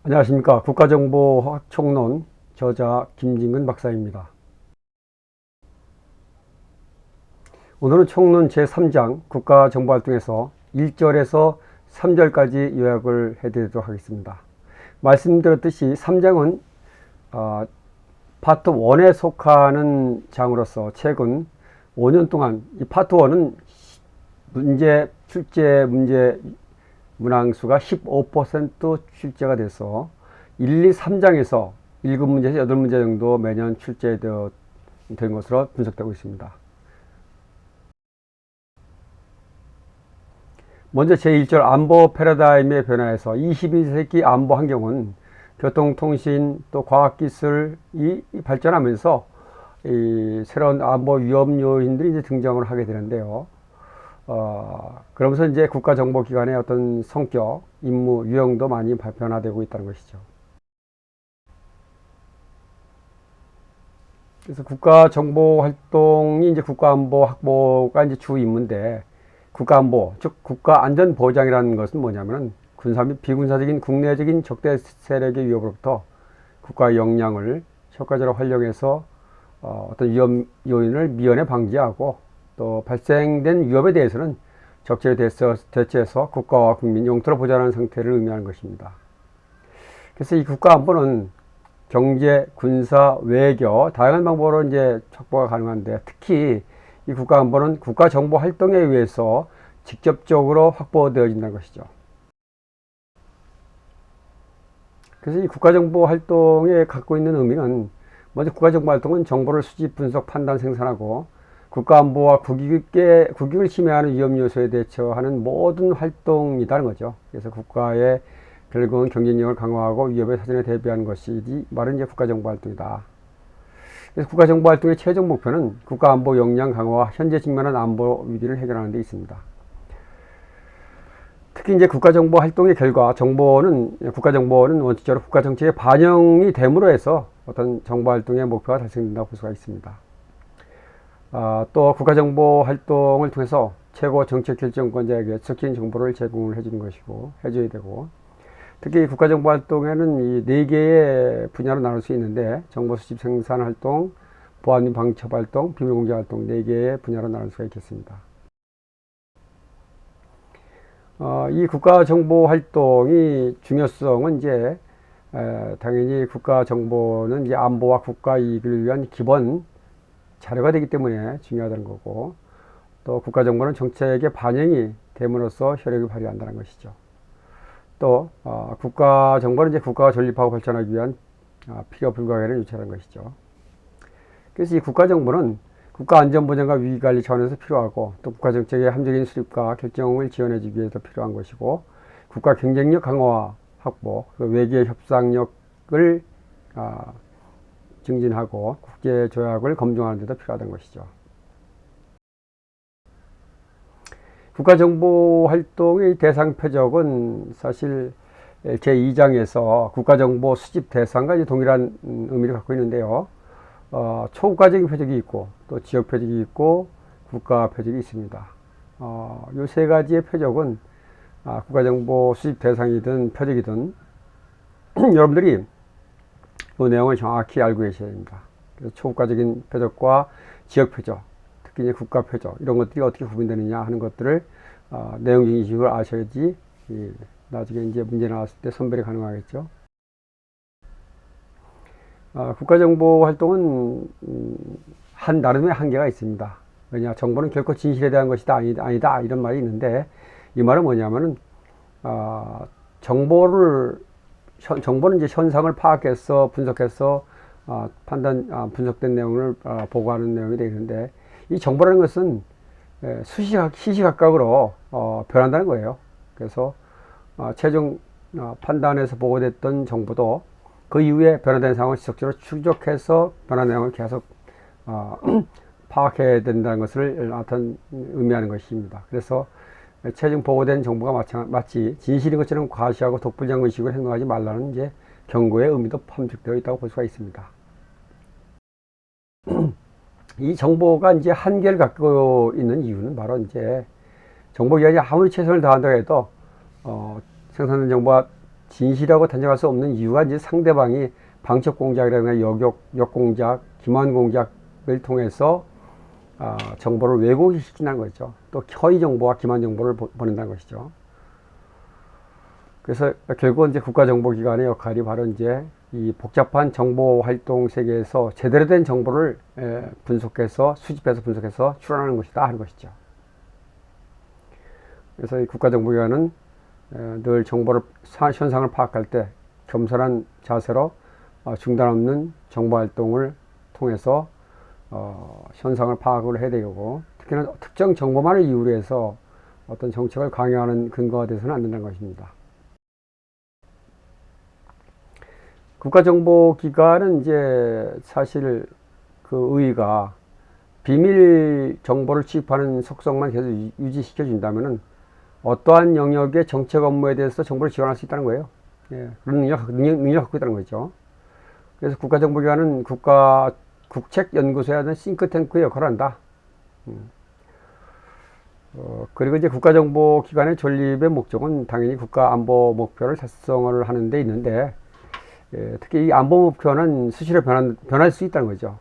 안녕하십니까. 국가정보학총론 저자 김진근 박사입니다. 오늘은 총론 제3장 국가정보활동에서 1절에서 3절까지 요약을 해드리도록 하겠습니다. 말씀드렸듯이 3장은 파트 1에 속하는 장으로서 최근 5년 동안 이 파트 1은 출제 문제 문항수가 15% 출제가 돼서 1, 2, 3장에서 7문제에서 8문제 정도 매년 출제된 것으로 분석되고 있습니다. 먼저 제1절 안보 패러다임의 변화에서 21세기 안보 환경은 교통통신 또 과학기술이 발전하면서 이 새로운 안보 위험 요인들이 이제 등장을 하게 되는데요. 그러면서 이제 국가정보기관의 어떤 성격, 임무, 유형도 많이 변화되고 있다는 것이죠. 그래서 국가정보활동이 이제 국가안보 확보가 이제 주 임무인데, 국가안보, 즉 국가안전보장이라는 것은 뭐냐면은 군사 및 비군사적인 국내적인 적대 세력의 위협으로부터 국가의 역량을 효과적으로 활용해서 어떤 위험 요인을 미연에 방지하고 또 발생된 위협에 대해서는 적절히 대처해서 국가와 국민 영토를 보장하는 상태를 의미하는 것입니다. 그래서 이 국가안보는 경제, 군사, 외교 다양한 방법으로 이제 확보가 가능한데, 특히 이 국가안보는 국가정보 활동에 의해서 직접적으로 확보되어진다는 것이죠. 그래서 이 국가정보 활동에 갖고 있는 의미는, 먼저 국가정보 활동은 정보를 수집, 분석, 판단, 생산하고 국가안보와 국익을 침해하는 위험 요소에 대처하는 모든 활동이라는 거죠. 그래서 국가의 결국은 경쟁력을 강화하고 위협에 사전에 대비하는 것이 바로 이제 국가정보 활동이다. 그래서 국가정보 활동의 최종 목표는 국가안보 역량 강화와 현재 직면한 안보 위기를 해결하는 데 있습니다. 특히 이제 국가정보 활동의 결과 국가정보는 원칙적으로 국가정책에 반영이 됨으로 해서 어떤 정보 활동의 목표가 달성된다고 볼 수가 있습니다. 또 국가정보 활동을 통해서 최고 정책 결정권자에게 적극적인 정보를 제공을 해줘야 되고, 특히 국가정보 활동에는 이 4개의 분야로 나눌 수 있는데, 정보 수집 생산 활동, 보안 및 방첩 활동, 비밀 공개 활동 4개의 분야로 나눌 수가 있겠습니다. 이 국가정보 활동이 중요성은 이제 당연히 국가정보는 이제 안보와 국가 이익을 위한 기본 자료가 되기 때문에 중요하다는 거고, 또 국가정보는 정책에 반영이 됨으로써 효력을 발휘한다는 것이죠. 또 국가정보는 이제 국가가 존립하고 발전하기 위한 필요 불가결한 유체라는 것이죠. 그래서 이 국가정보는 국가안전보장과 위기관리 차원에서 필요하고, 또 국가정책의 합리적인 수립과 결정을 지원해주기 위해서 필요한 것이고, 국가 경쟁력 강화와 확보, 외계 협상력을 증진하고 국제조약을 검증하는 데도 필요하다는 것이죠. 국가정보활동의 대상 표적은 사실 제2장에서 국가정보 수집 대상과 동일한 의미를 갖고 있는데요. 초국가적인 표적이 있고, 또 지역 표적이 있고, 국가 표적이 있습니다. 이 세 가지의 표적은 국가정보 수집 대상이든 표적이든 여러분들이 그 내용을 정확히 알고 계셔야 됩니다. 그래서 초국가적인 표적과 지역 표적, 특히 이제 국가 표적, 이런 것들이 어떻게 구분되느냐 하는 것들을 내용적인 지식을 아셔야지 나중에 이제 문제 나왔을 때 선별이 가능하겠죠. 국가정보 활동은 한 나름의 한계가 있습니다. 왜냐, 정보는 결코 진실에 대한 것이다, 아니다 이런 말이 있는데, 이 말은 뭐냐면은 정보는 이제 현상을 파악해서 분석해서 분석된 내용을 보고하는 내용이 되는데, 이 정보라는 것은 시시각각으로 변한다는 거예요. 그래서 최종 판단에서 보고됐던 정보도 그 이후에 변화된 상황을 지속적으로 추적해서 변화 내용을 계속 파악해야 된다는 것을 의미하는 것입니다. 그래서 최종 보고된 정보가 마치 진실인 것처럼 과시하고 독불장 의식을 행동하지 말라는 이제 경고의 의미도 함축되어 있다고 볼 수가 있습니다. 이 정보가 이제 한계를 갖고 있는 이유는 바로 이제 정보기관이 아무리 최선을 다한다고 해도 생산된 정보와 진실이라고 단정할 수 없는 이유가 이제 상대방이 방첩 공작이라든가 역 공작, 기만 공작을 통해서 정보를 왜곡시킨다는 거죠. 또 허위 정보와 기만 정보를 보낸다는 것이죠. 그래서 결국은 이제 국가정보기관의 역할이 바로 이제 이 복잡한 정보 활동 세계에서 제대로 된 정보를 분석해서 수집해서 분석해서 출원하는 것이다 하는 것이죠. 그래서 이 국가정보기관은 늘 정보를 현상을 파악할 때 겸손한 자세로 중단 없는 정보 활동을 통해서 현상을 파악을 해야 되고, 특히나 특정 정보만을 이유로 해서 어떤 정책을 강요하는 근거가 돼서는 안 된다는 것입니다. 국가정보기관은 이제 사실 그 의의가 비밀 정보를 취입하는 속성만 계속 유지시켜 준다면은 어떠한 영역의 정책 업무에 대해서 정보를 지원할 수 있다는 거예요. 예, 그런 능력 갖고 있다는 거죠. 그래서 국가정보기관은 국책연구소에 하는 싱크탱크의 역할을 한다. 그리고 이제 국가정보기관의 존립의 목적은 당연히 국가안보 목표를 달성을 하는 데 있는데, 특히 이 안보 목표는 수시로 변할 수 있다는 거죠.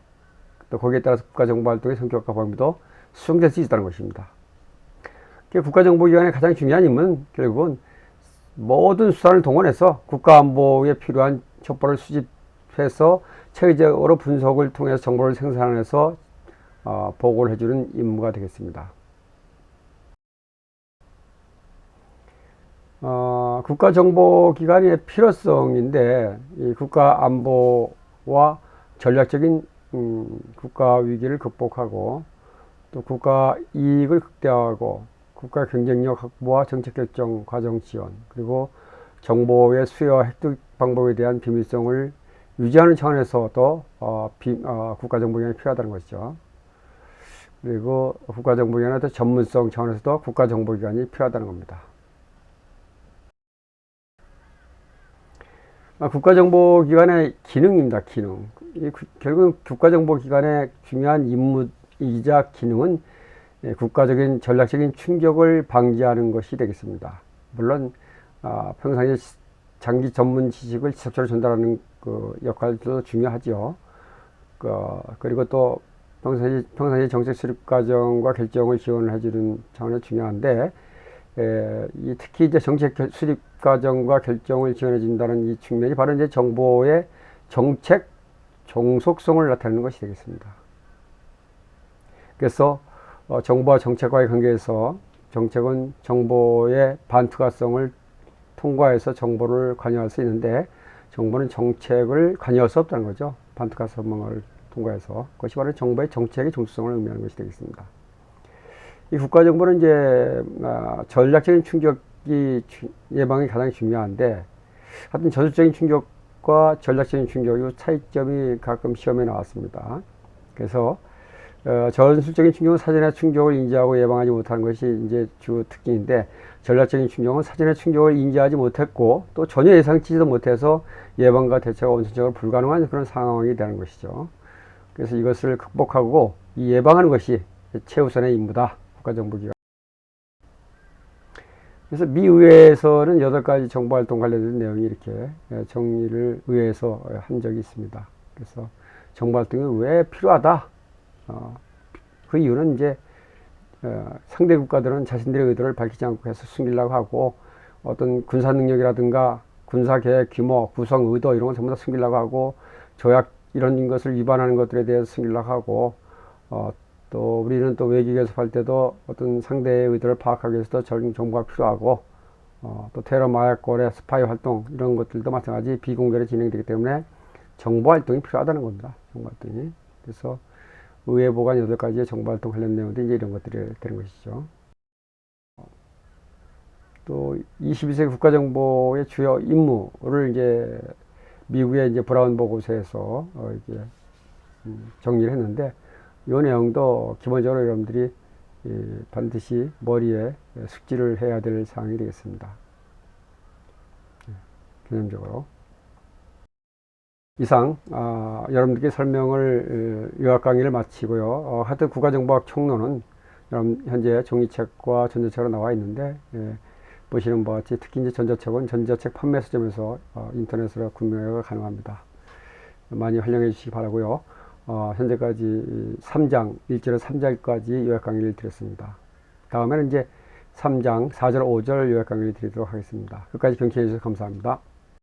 또 거기에 따라서 국가정보활동의 성격과 범위도 수정될 수 있다는 것입니다. 국가정보기관의 가장 중요한 임무는 결국은 모든 수단을 동원해서 국가안보에 필요한 첩보를 수집해서 체계적으로 분석을 통해서 정보를 생산해서 보고를 해주는 임무가 되겠습니다. 국가정보기관의 필요성인데, 이 국가안보와 전략적인 국가위기를 극복하고 또 국가이익을 극대화하고 국가 경쟁력 확보와 정책결정 과정 지원, 그리고 정보의 수요와 획득 방법에 대한 비밀성을 유지하는 차원에서도 국가정보기관이 필요하다는 것이죠. 그리고 국가정보기관의 전문성 차원에서도 국가정보기관이 필요하다는 겁니다. 국가정보기관의 기능입니다. 기능. 결국 국가정보기관의 중요한 임무이자 기능은 국가적인 전략적인 충격을 방지하는 것이 되겠습니다. 물론 평상시에 장기 전문 지식을 지속적으로 전달하는 그 역할도 중요하죠. 그리고 또 평상시 정책 수립 과정과 결정을 지원을 해주는 차원에서 중요한데, 특히 이제 정책 수립 과정과 결정을 지원해 준다는 이 측면이 바로 이제 정보의 정책 종속성을 나타내는 것이 되겠습니다. 그래서 정보와 정책과의 관계에서 정책은 정보의 반투과성을 통과해서 정보를 관여할 수 있는데, 정보는 정책을 관여할 수 없다는 거죠. 반투과성을 통과해서. 그것이 바로 정보의 정책의 종속성을 의미하는 것이 되겠습니다. 이 국가정보는 이제 전략적인 충격이 예방이 가장 중요한데, 하여튼 전술적인 충격과 전략적인 충격, 이 차이점이 가끔 시험에 나왔습니다. 그래서 전술적인 충격은 사전에 충격을 인지하고 예방하지 못하는 것이 이제 주 특징인데, 전략적인 충격은 사전에 충격을 인지하지 못했고 또 전혀 예상치도 못해서 예방과 대처가 원천적으로 불가능한 그런 상황이 되는 것이죠. 그래서 이것을 극복하고 예방하는 것이 최우선의 임무다, 국가정보기관. 그래서 미 의회에서는 8가지 정보활동 관련된 내용이 이렇게 정리를 의회에서 한 적이 있습니다. 그래서 정보활동이 왜 필요하다? 그 이유는 이제 상대 국가들은 자신들의 의도를 밝히지 않고 해서 숨기려고 하고, 어떤 군사 능력이라든가 군사 계획 규모, 구성 의도 이런 건 전부 다 숨기려고 하고, 조약 이런 것을 위반하는 것들에 대해서 숨기려고 하고, 또 우리는 또 외교 개섭할 때도 어떤 상대의 의도를 파악하기 위해서도 정보가 필요하고, 또 테러, 마약, 거래, 스파이 활동 이런 것들도 마찬가지 비공개로 진행되기 때문에 정보 활동이 필요하다는 겁니다. 정보 활동이. 그래서 의회 보관 8가지의 정보 활동 관련 내용도 이제 이런 것들이 되는 것이죠. 또 22세기 국가정보의 주요 임무를 이제 미국의 이제 브라운 보고서에서 이제 정리를 했는데, 이 내용도 기본적으로 여러분들이 반드시 머리에 숙지를 해야 될 사항이 되겠습니다. 개념적으로. 이상 여러분들께 설명을 요약 강의를 마치고요. 하여튼 국가정보학 총론은 현재 종이책과 전자책으로 나와 있는데, 보시는 바와 같이 특히 이제 전자책은 전자책 판매 서점에서 인터넷으로 구매가 가능합니다. 많이 활용해 주시기 바라고요. 현재까지 3장, 1절에서 3절까지 요약 강의를 드렸습니다. 다음에는 이제 3장 4절, 5절 요약 강의를 드리도록 하겠습니다. 끝까지 경청해 주셔서 감사합니다.